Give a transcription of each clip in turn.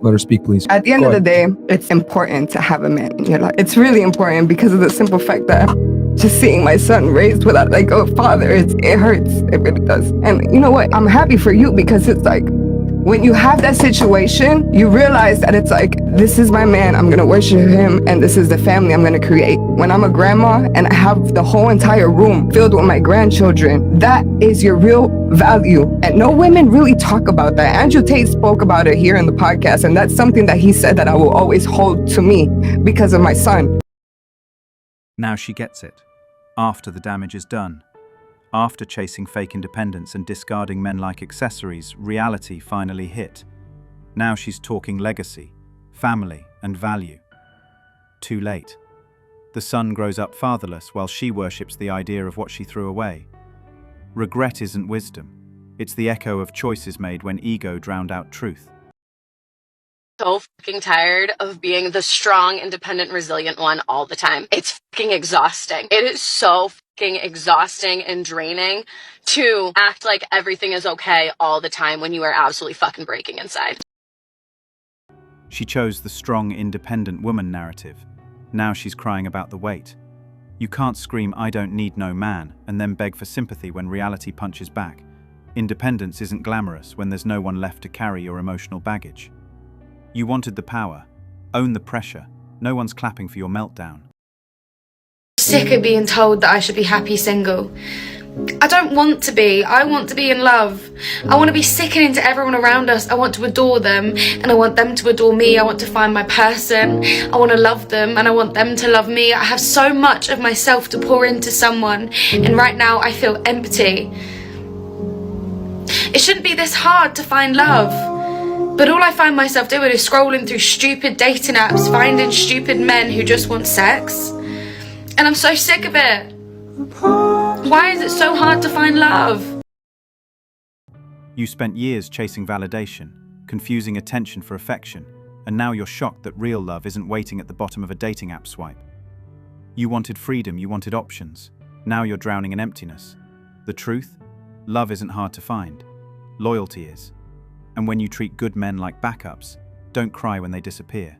Let her speak, please. At the end of the day, it's important to have a man in your life. It's really important because of the simple fact that just seeing my son raised without like a father, it hurts. It really does. And you know what? I'm happy for you because it's like, when you have that situation, you realize that it's like, this is my man, I'm gonna worship him, and this is the family I'm gonna create. When I'm a grandma and I have the whole entire room filled with my grandchildren, that is your real value. And no women really talk about that. Andrew Tate spoke about it here in the podcast, and that's something that he said that I will always hold to me because of my son. Now she gets it. After the damage is done. After chasing fake independence and discarding men like accessories, reality finally hit. Now she's talking legacy, family, and value. Too late. The son grows up fatherless while she worships the idea of what she threw away. Regret isn't wisdom. It's the echo of choices made when ego drowned out truth. So fucking tired of being the strong, independent, resilient one all the time. It's fucking exhausting. It is so fucking exhausting and draining to act like everything is okay all the time when you are absolutely fucking breaking inside. She chose the strong, independent woman narrative. Now she's crying about the weight. You can't scream, "I don't need no man," and then beg for sympathy when reality punches back. Independence isn't glamorous when there's no one left to carry your emotional baggage. You wanted the power. Own the pressure. No one's clapping for your meltdown. Sick of being told that I should be happy single. I don't want to be. I want to be in love. I want to be sickening to everyone around us. I want to adore them and I want them to adore me. I want to find my person. I want to love them and I want them to love me. I have so much of myself to pour into someone and right now I feel empty. It shouldn't be this hard to find love. But all I find myself doing is scrolling through stupid dating apps, finding stupid men who just want sex. And I'm so sick of it. Why is it so hard to find love? You spent years chasing validation, confusing attention for affection, and now you're shocked that real love isn't waiting at the bottom of a dating app swipe. You wanted freedom, you wanted options. Now you're drowning in emptiness. The truth? Love isn't hard to find. Loyalty is. And when you treat good men like backups, don't cry when they disappear.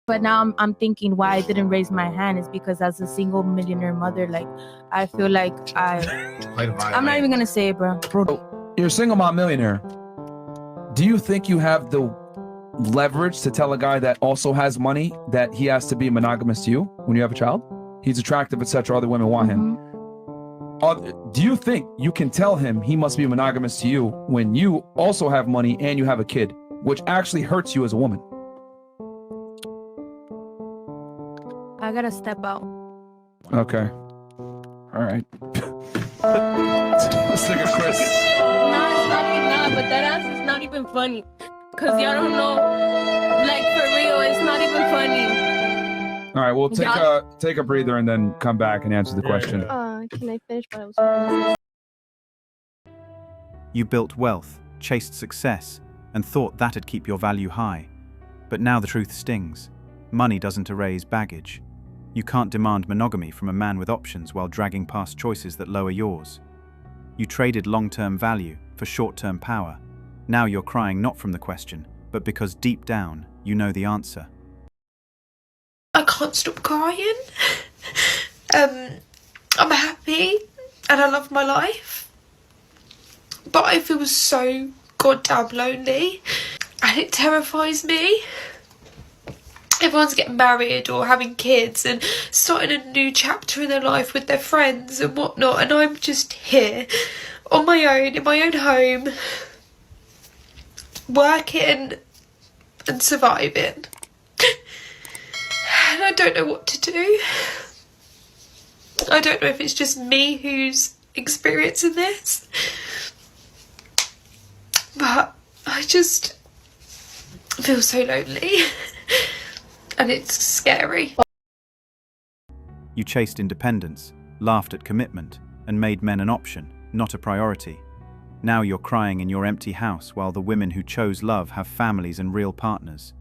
But now I'm thinking why I didn't raise my hand is because as a single millionaire mother, like, I feel like I'm not even gonna say it, bro. Bro, you're a single mom millionaire. Do you think you have the leverage to tell a guy that also has money that he has to be monogamous to you when you have a child? He's attractive, etc. Other women want him. Do you think you can tell him he must be monogamous to you when you also have money and you have a kid, which actually hurts you as a woman? I gotta step out. Okay. All right. Let's take a Chris. No, it's not, but that ass is not even funny. Cause y'all don't know, like for real, it's not even funny. All right, we'll take a breather and then come back and answer the question. Can I finish what I was saying? You built wealth, chased success, and thought that'd keep your value high. But now the truth stings. Money doesn't erase baggage. You can't demand monogamy from a man with options while dragging past choices that lower yours. You traded long-term value for short-term power. Now you're crying not from the question, but because deep down, you know the answer. I can't stop crying. I'm happy and I love my life. But I feel so goddamn lonely and it terrifies me. Everyone's getting married or having kids and starting a new chapter in their life with their friends and whatnot, and I'm just here on my own, in my own home, working and surviving. And I don't know what to do. I don't know if it's just me who's experiencing this, but I just feel so lonely. And it's scary. You chased independence, laughed at commitment, and made men an option, not a priority. Now you're crying in your empty house while the women who chose love have families and real partners.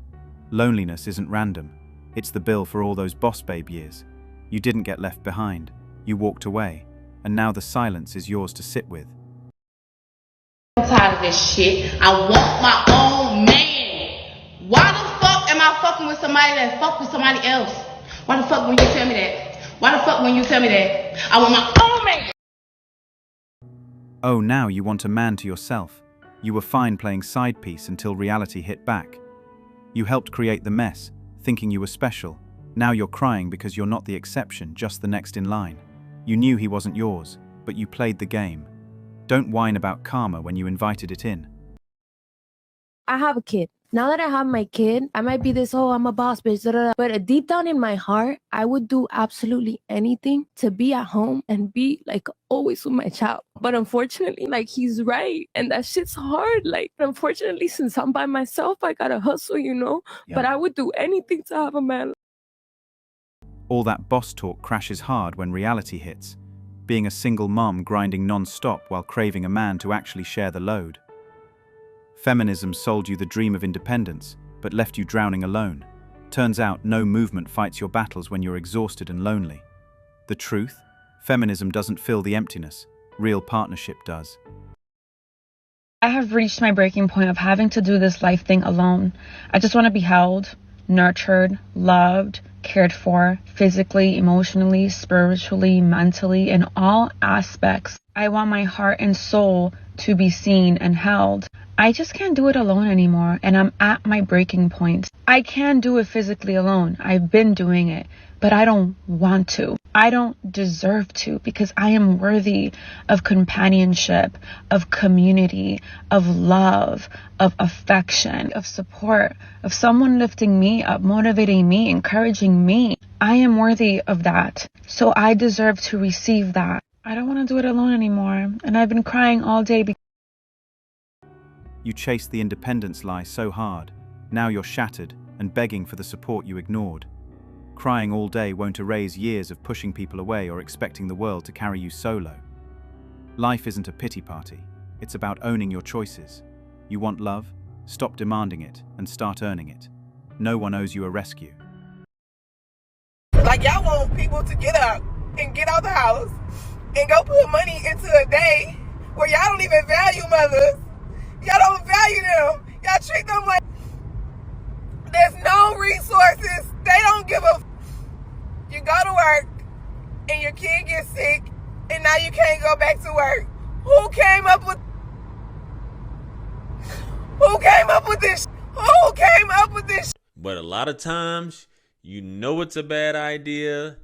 Loneliness isn't random. It's the bill for all those boss babe years. You didn't get left behind. You walked away, and now the silence is yours to sit with. I'm tired of this shit. I want my own man. with somebody that fuck with somebody else? Why the fuck when you tell me that? Why the fuck when you tell me that? I want my own man. Oh, now you want a man to yourself. You were fine playing side piece until reality hit back. You helped create the mess, thinking you were special. Now you're crying because you're not the exception, just the next in line. You knew he wasn't yours, but you played the game. Don't whine about karma when you invited it in. I have a kid. Now that I have my kid, I might be this, oh, I'm a boss bitch, da, da, da. But deep down in my heart, I would do absolutely anything to be at home and be like always with my child. But unfortunately, like he's right. And that shit's hard. Like, unfortunately, since I'm by myself, I gotta hustle, you know? Yeah. But I would do anything to have a man. All that boss talk crashes hard when reality hits. Being a single mom grinding non-stop while craving a man to actually share the load. Feminism sold you the dream of independence, but left you drowning alone. Turns out no movement fights your battles when you're exhausted and lonely. The truth? Feminism doesn't fill the emptiness. Real partnership does. I have reached my breaking point of having to do this life thing alone. I just want to be held, nurtured, loved, cared for, physically, emotionally, spiritually, mentally, in all aspects. I want my heart and soul to be seen and held. I just can't do it alone anymore, and I'm at my breaking point. I can do it physically alone. I've been doing it, but I don't want to. I don't deserve to, because I am worthy of companionship, of community, of love, of affection, of support, of someone lifting me up, motivating me, encouraging me. I am worthy of that, so I deserve to receive that. I don't want to do it alone anymore, and I've been crying all day because You chased the independence lie so hard. Now you're shattered and begging for the support you ignored. Crying all day won't erase years of pushing people away or expecting the world to carry you solo. Life isn't a pity party. It's about owning your choices. You want love? Stop demanding it and start earning it. No one owes you a rescue. Like, y'all want people to get up and get out the house and go put money into a day where y'all don't even value mothers. Y'all don't value them. Y'all treat them like there's no resources. They don't give a. You go to work and your kid gets sick and now you can't go back to work. Who came up with this? Who came up with this? But a lot of times, you know it's a bad idea.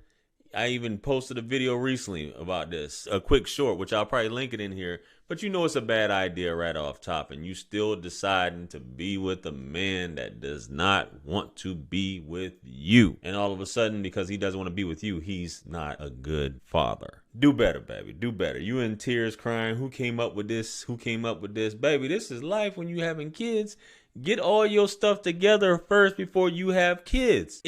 I even posted a video recently about this, a quick short, which I'll probably link it in here. But you know it's a bad idea right off top, and you still deciding to be with a man that does not want to be with you. And all of a sudden, because he doesn't want to be with you, he's not a good father. Do better, baby. Do better. You in tears crying, who came up with this? Who came up with this? Baby, this is life when you having kids. Get all your stuff together first before you have kids.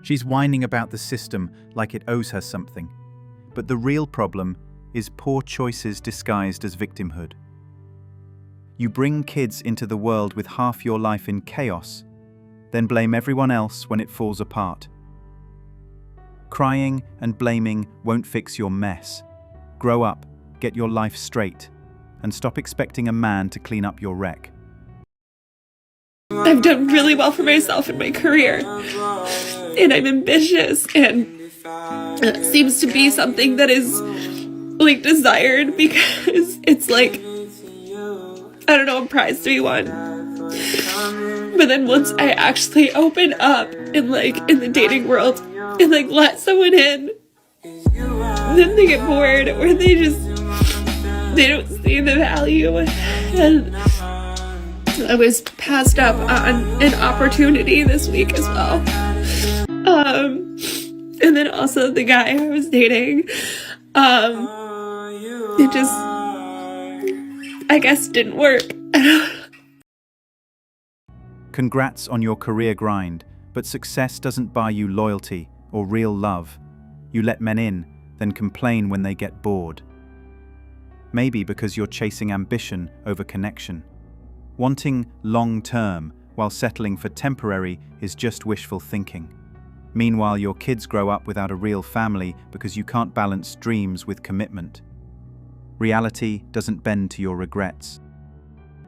She's whining about the system like it owes her something. But the real problem is poor choices disguised as victimhood. You bring kids into the world with half your life in chaos, then blame everyone else when it falls apart. Crying and blaming won't fix your mess. Grow up, get your life straight, and stop expecting a man to clean up your wreck. I've done really well for myself in my career, and I'm ambitious, and it seems to be something that is like desired because it's like, I don't know, a prize to be won. But then once I actually open up and like in the dating world and like let someone in, then they get bored or they don't see the value. And I was passed up on an opportunity this week as well. And then also the guy I was dating, it just, I guess, didn't work. Congrats on your career grind, but success doesn't buy you loyalty or real love. You let men in, then complain when they get bored. Maybe because you're chasing ambition over connection. Wanting long-term while settling for temporary is just wishful thinking. Meanwhile, your kids grow up without a real family because you can't balance dreams with commitment. Reality doesn't bend to your regrets.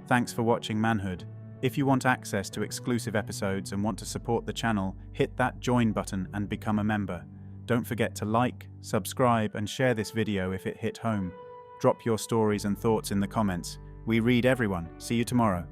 Thanks for watching Manhood. If you want access to exclusive episodes and want to support the channel, hit that join button and become a member. Don't forget to like, subscribe, and share this video if it hit home. Drop your stories and thoughts in the comments. We read everyone. See you tomorrow.